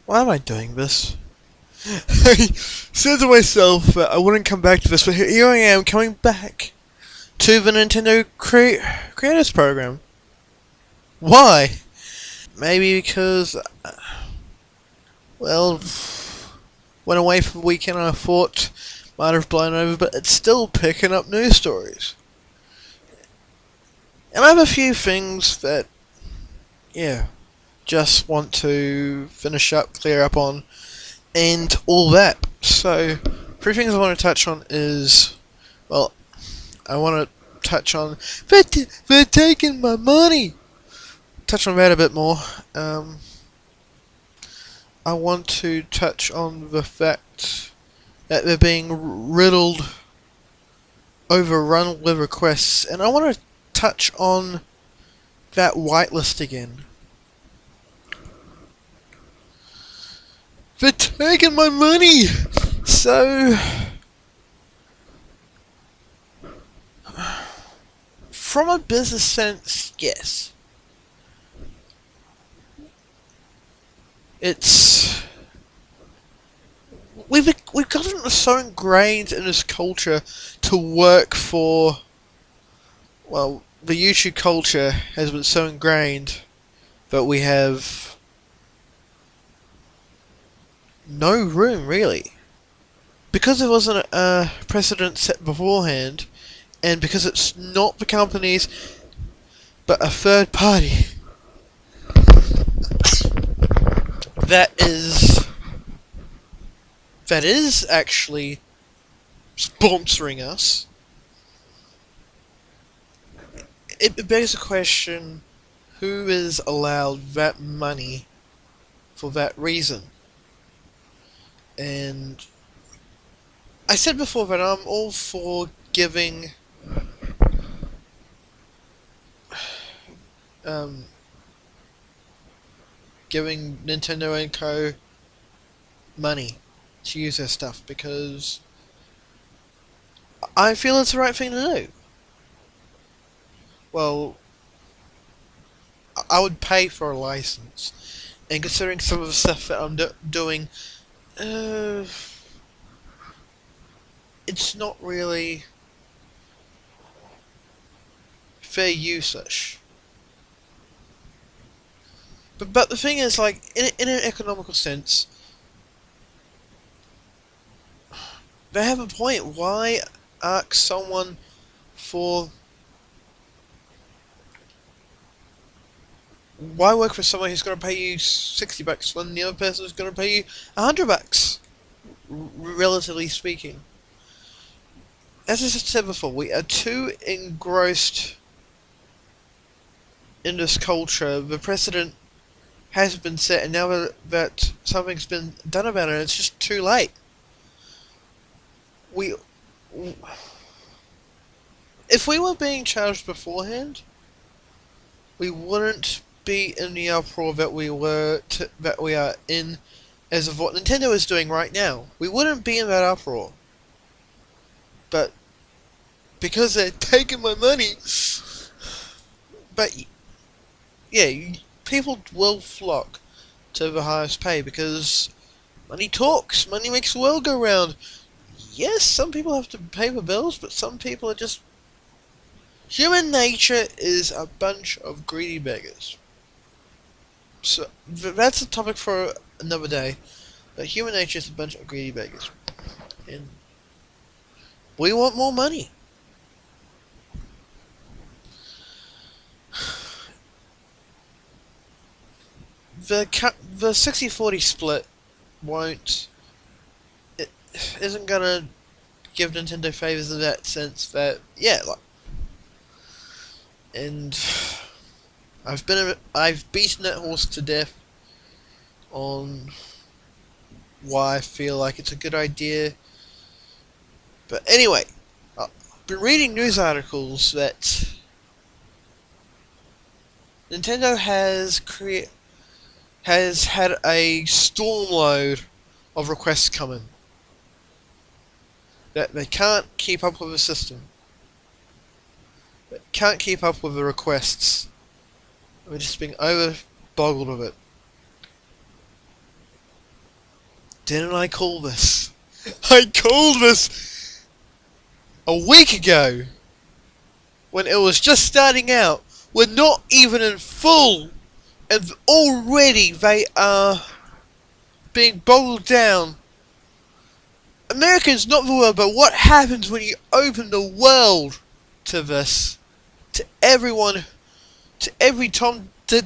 Why am I doing this? I said to myself that I wouldn't come back to this, but here I am coming back to the Nintendo Creators Program. Why? Maybe because, well, went away for the weekend and I thought might have blown over, but it's still picking up news stories. And I have a few things that, yeah, just want to finish up, clear up on, and all that. So, three things I want to touch on is, well, I want to touch on they're taking my money. Touch on that a bit more. I want to touch on the fact that they're being riddled, overrun with requests, and I want to touch on that whitelist again. They're taking my money. So, from a business sense, yes. It's we've gotten so ingrained in this culture to work for. Well, the YouTube culture has been so ingrained that we have no room really, because there wasn't a precedent set beforehand, and because it's not the companies but a third party that is actually sponsoring us. It begs the question, who is allowed that money for that reason? And I said before that I'm all for giving giving Nintendo and Co. money to use their stuff, because I feel it's the right thing to do. Well, I would pay for a license, and considering some of the stuff that I'm doing, it's not really fair usage. But the thing is, like, in an economical sense, they have a point. Why ask someone for... Why work for someone who's going to pay you $60 when the other person is going to pay you $100? Relatively speaking. As I said before, we are too engrossed in this culture. The precedent has been set, and now that something's been done about it, it's just too late. If we were being charged beforehand, we wouldn't be in the uproar that we are in as of what Nintendo is doing right now. We wouldn't be in that uproar. But because they're taking my money, but yeah, people will flock to the highest pay because money talks. Money makes the world go round. Yes, some people have to pay the bills, but some people are just... Human nature is a bunch of greedy beggars. So, that's a topic for another day. But human nature is a bunch of greedy beggars. And we want more money. The 60-40 split isn't gonna give Nintendo favors in that sense that, yeah, like, and I've beaten that horse to death on why I feel like it's a good idea. But anyway, I've been reading news articles that Nintendo has had a storm load of requests come in. That they can't keep up with the system. They can't keep up with the requests. We're just being over boggled with it. Didn't I call this? I called this a week ago when it was just starting out. We're not even in full, and already they are being boggled down. America's not the world, but what happens when you open the world to this? To everyone, to every Tom, Dick,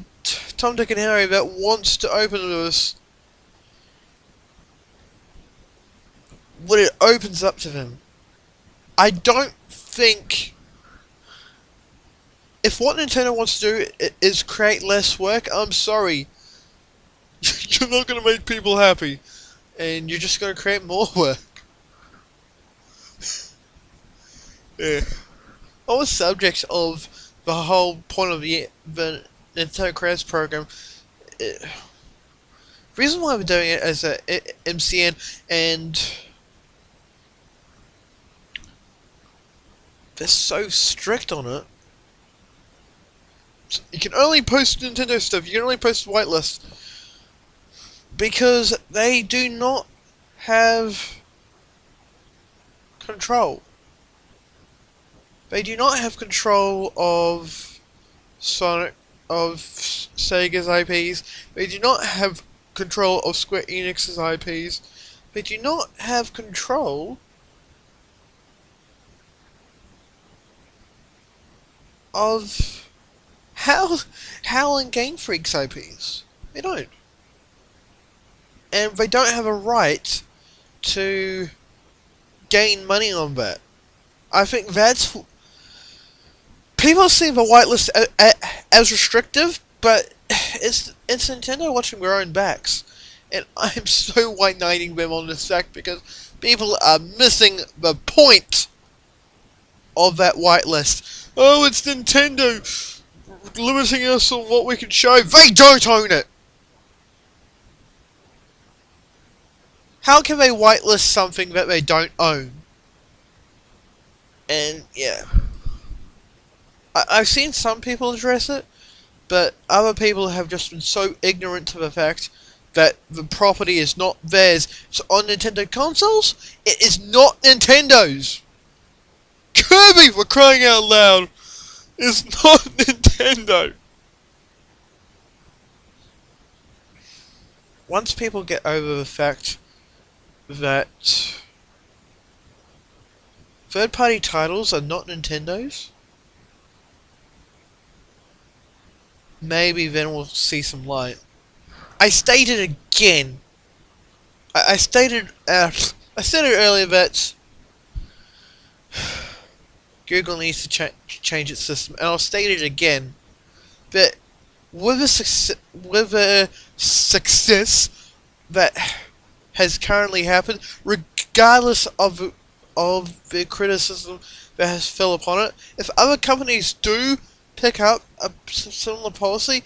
and Harry that wants to open to this. What it opens up to them. I don't think... If what Nintendo wants to do is create less work, I'm sorry. You're not going to make people happy. And you're just going to create more work. Yeah. On the subject of the whole point of the Nintendo Creators Program, the reason why we're doing it as a MCN, and they're so strict on it. You can only post Nintendo stuff, you can only post whitelist, because they do not have control. They do not have control of Sega's IPs. They do not have control of Square Enix's IPs. They do not have control of HAL and Game Freak's IPs. They don't. And they don't have a right to gain money on that. I think that's... People see the whitelist as restrictive, but it's Nintendo watching their own backs. And I'm so white-knighting them on this fact because people are missing the point of that whitelist. Oh, it's Nintendo limiting us on what we can show. They don't own it! How can they whitelist something that they don't own? And, yeah. I've seen some people address it, but other people have just been so ignorant to the fact that the property is not theirs. It's on Nintendo consoles. It is not Nintendo's. Kirby, for crying out loud, is not Nintendo. Once people get over the fact that third-party titles are not Nintendo's, maybe then we'll see some light. I stated again. I stated earlier that Google needs to change its system, and I'll state it again that with the success that has currently happened, regardless of the criticism that has fell upon it, if other companies do pick up a similar policy,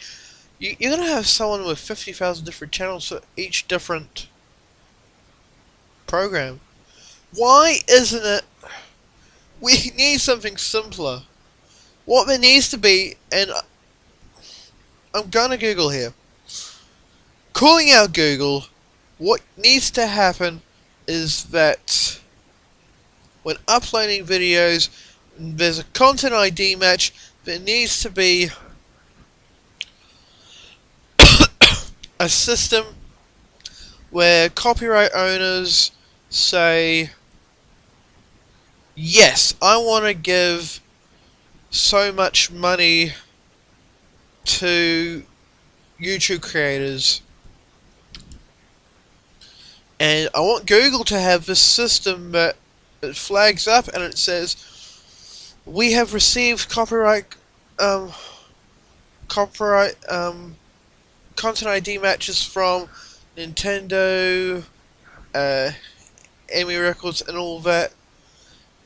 you're going to have someone with 50,000 different channels for each different program. Why isn't it... We need something simpler. What there needs to be, and I'm going to Google here. Calling out Google, what needs to happen is that when uploading videos, there's a content ID match. There needs to be a system where copyright owners say, yes, I want to give so much money to YouTube creators, and I want Google to have this system that it flags up and it says, we have received copyright content ID matches from Nintendo, Amy Records, and all that,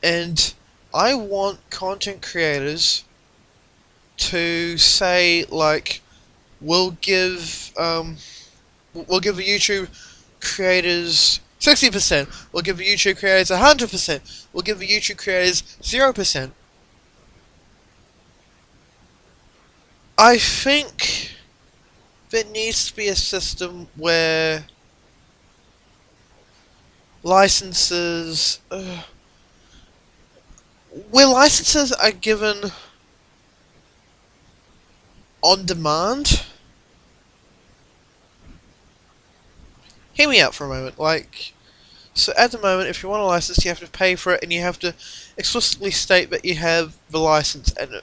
and I want content creators to say, like, we'll give the YouTube creators 60%, we'll give the YouTube creators 100%, we'll give the YouTube creators 0%. I think there needs to be a system where licenses, where licenses are given on demand. Hear me out for a moment. So at the moment, if you want a license, you have to pay for it, and you have to explicitly state that you have the license. And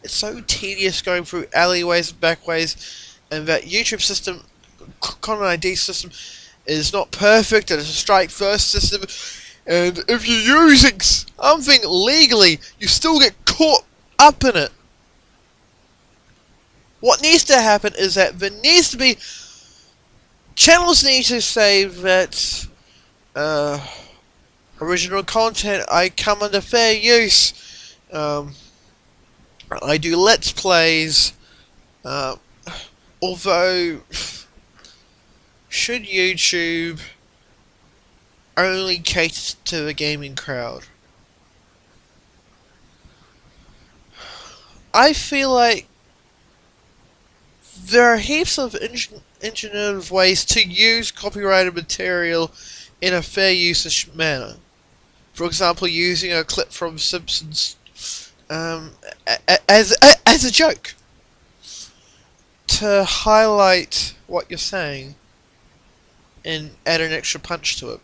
it's so tedious going through alleyways and backways, and that YouTube system, Common ID system, is not perfect, and it's a strike first system. And if you're using something legally, you still get caught up in it. What needs to happen is that there needs to be channels need to say that original content, I come under fair use. I do let's plays. Although, should YouTube only cater to the gaming crowd? I feel like there are heaps of ingenuitive ways to use copyrighted material in a fair usage manner. For example, using a clip from Simpsons as a joke to highlight what you're saying and add an extra punch to it.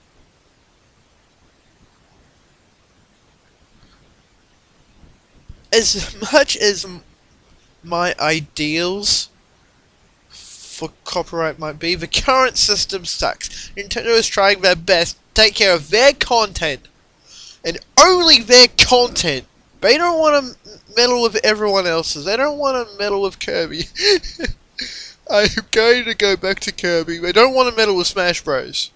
As much as my ideals for copyright might be, the current system sucks. Nintendo is trying their best to take care of their content, and only their content. They don't want to meddle with everyone else's. They don't want to meddle with Kirby. I'm going to go back to Kirby. They don't want to meddle with Smash Bros.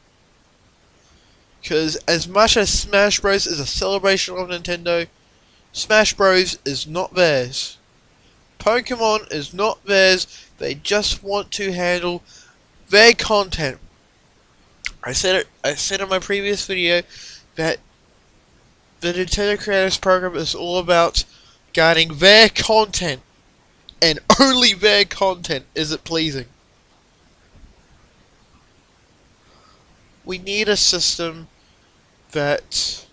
Because as much as Smash Bros is a celebration of Nintendo, Smash Bros is not theirs. Pokemon is not theirs. They just want to handle their content. I said in my previous video that the Nintendo Creators Program is all about guarding their content, and only their content is it pleasing. We need a system that,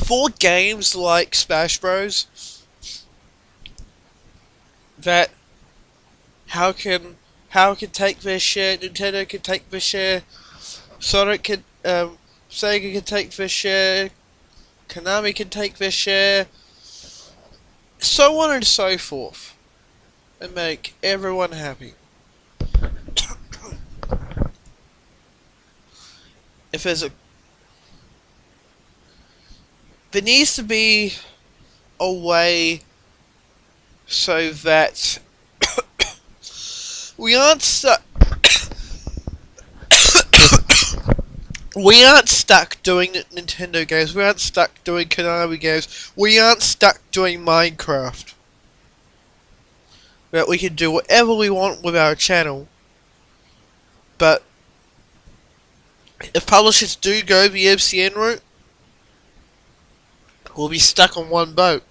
for games like Smash Bros, that how can take their share, Nintendo can take their share, Sonic can, Sega can take their share, Konami can take their share, so on and so forth, and make everyone happy. If there needs to be a way so that we aren't stuck. We aren't stuck doing Nintendo games. We aren't stuck doing Konami games. We aren't stuck doing Minecraft. That we can do whatever we want with our channel. But if publishers do go the MCN route, we'll be stuck on one boat.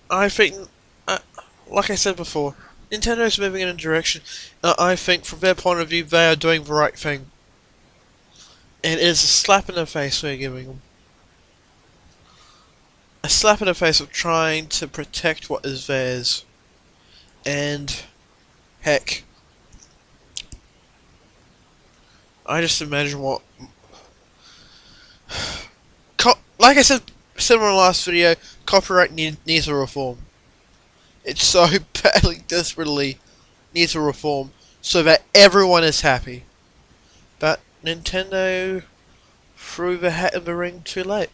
I think, like I said before, Nintendo's moving in a direction. I think, from their point of view, they are doing the right thing. And it is a slap in the face we're giving them. A slap in the face of trying to protect what is theirs. And, heck, I just imagine what... like I said in my last video, copyright needs a reform. It so badly, desperately needs a reform so that everyone is happy. But Nintendo threw the hat in the ring too late.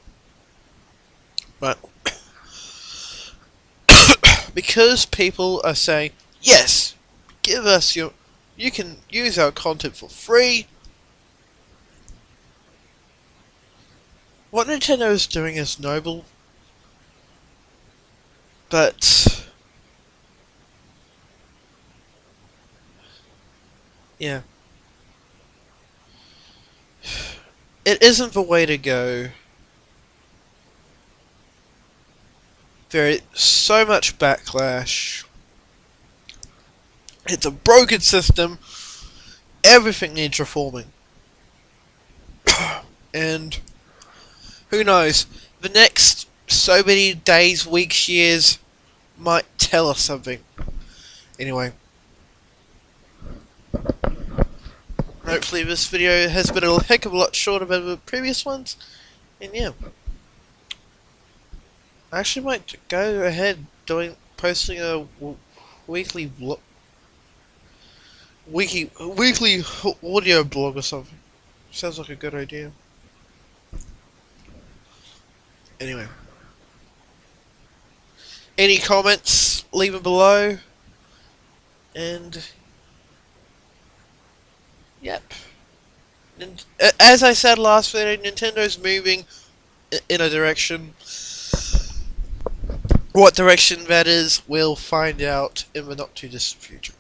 But because people are saying, yes, give us you can use our content for free. What Nintendo is doing is noble, but yeah, it isn't the way to go. There is so much backlash. It's a broken system. Everything needs reforming. And who knows? The next so many days, weeks, years might tell us something. Anyway. Hopefully this video has been a heck of a lot shorter than the previous ones. And yeah. I actually might go ahead posting a weekly weekly audio blog or something. Sounds like a good idea. Anyway. Any comments, leave them below. And yep. And as I said last video, Nintendo's moving in a direction. What direction that is, we'll find out in the not too distant future.